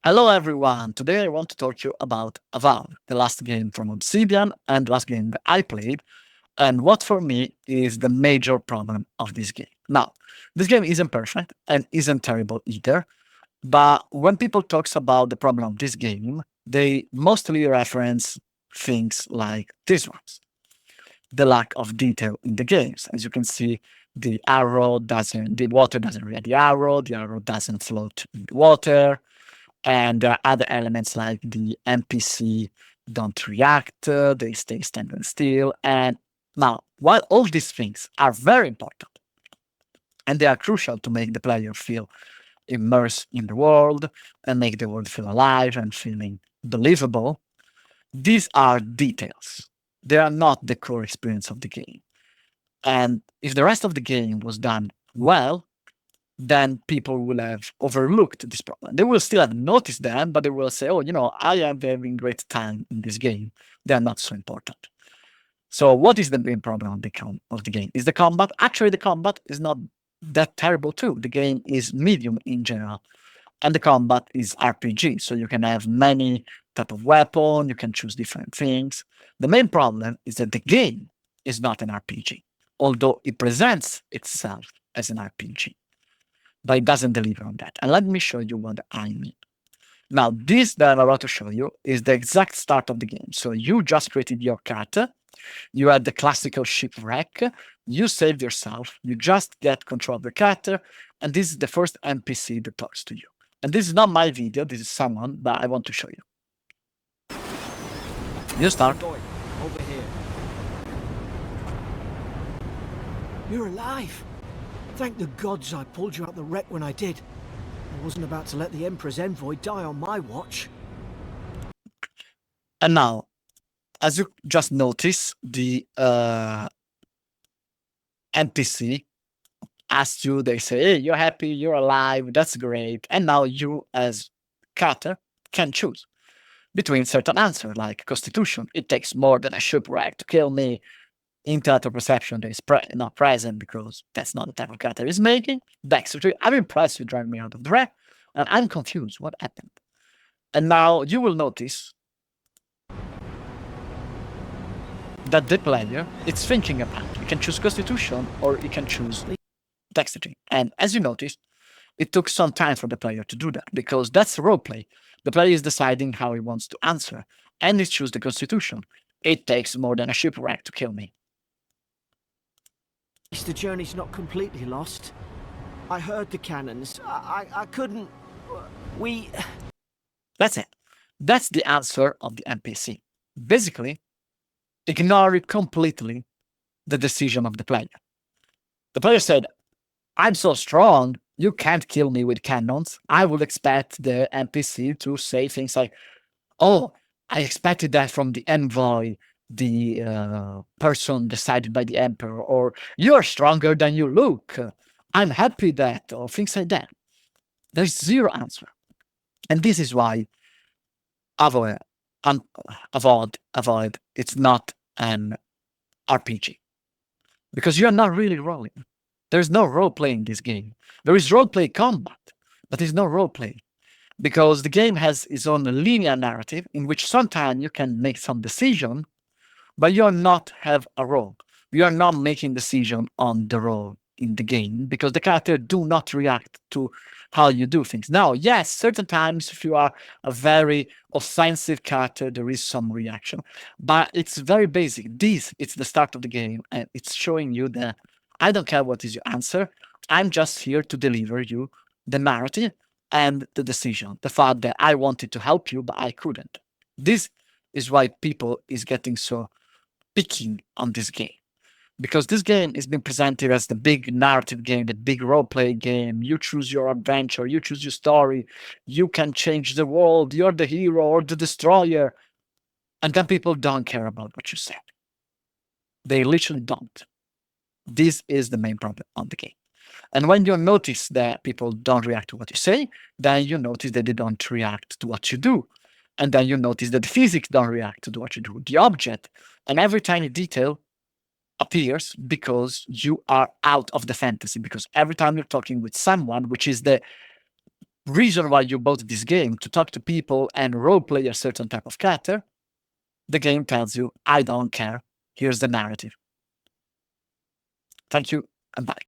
Hello everyone! Today I want to talk to you about Avowed, the last game from Obsidian and last game that I played, and what for me is the major problem of this game. Now, this game isn't perfect and isn't terrible either, but when people talks about the problem of this game, they mostly reference things like these ones. The lack of detail in the games. As you can see, the water doesn't react the arrow doesn't float in the water, and there are other elements like the NPC don't react, they stay standing still. And now, while all these things are very important and they are crucial to make the player feel immersed in the world and make the world feel alive and feeling believable, these are details. They are not the core experience of the game. And if the rest of the game was done well, then people will have overlooked this problem. They will still have noticed them, but they will say, oh, I am having great time in this game. They are not so important. So what is the main problem of the game? Is the combat? Actually, the combat is not that terrible too. The game is medium in general. And the combat is RPG. So you can have many type of weapon, you can choose different things. The main problem is that the game is not an RPG, although it presents itself as an RPG, but it doesn't deliver on that. And let me show you what I mean. Now, this that I'm about to show you is the exact start of the game. So you just created your character, you had the classical shipwreck, you saved yourself, you just get control of the character, and this is the first NPC that talks to you. And this is not my video, this is someone, but I want to show you. You start. Boy, over here. You're alive! Thank the gods I pulled you out the wreck when I did. I wasn't about to let the Emperor's envoy die on my watch. And now, as you just notice, the NPC asks you, they say, hey, you're happy, you're alive, that's great. And now you, as character, can choose between certain answers, like Constitution. It takes more than a shipwreck to kill me. Intellectual perception that is not present because that's not the type of character he's making. Dexterity, I'm impressed you driving me out of the wreck, and I'm confused what happened. And now you will notice that the player is thinking about. You can choose Constitution or you can choose Dexterity. And as you noticed, it took some time for the player to do that because that's roleplay. The player is deciding how he wants to answer, and he chooses the Constitution. It takes more than a shipwreck to kill me. At least the journey's not completely lost. I heard the cannons. I couldn't... We... That's it. That's the answer of the NPC. Basically, ignore completely the decision of the player. The player said, I'm so strong, you can't kill me with cannons. I would expect the NPC to say things like, oh, I expected that from the envoy, the person decided by the emperor, or you're stronger than you look. I'm happy that, or things like that. There's zero answer. And this is why Avowed, Avowed, it's not an RPG. Because you're not really rolling. There's no roleplay in this game. There is roleplay combat, but there's no roleplay. Because the game has its own linear narrative in which sometimes you can make some decision, but you're not have a role. You are not making decision on the role in the game because the character do not react to how you do things. Now, yes, certain times if you are a very offensive character, there is some reaction, but it's very basic. This it's the start of the game, and it's showing you that I don't care what is your answer. I'm just here to deliver you the narrative and the decision. The fact that I wanted to help you, but I couldn't. This is why people is getting so picking on this game. Because this game is being presented as the big narrative game, the big role-play game. You choose your adventure, you choose your story, you can change the world, you're the hero or the destroyer. And then people don't care about what you said. They literally don't. This is the main problem of the game. And when you notice that people don't react to what you say, then you notice that they don't react to what you do. And then you notice that the physics don't react to what you do, the object, and every tiny detail appears because you are out of the fantasy. Because every time you're talking with someone, which is the reason why you bought this game to talk to people and roleplay a certain type of character, the game tells you, I don't care. Here's the narrative. Thank you and bye.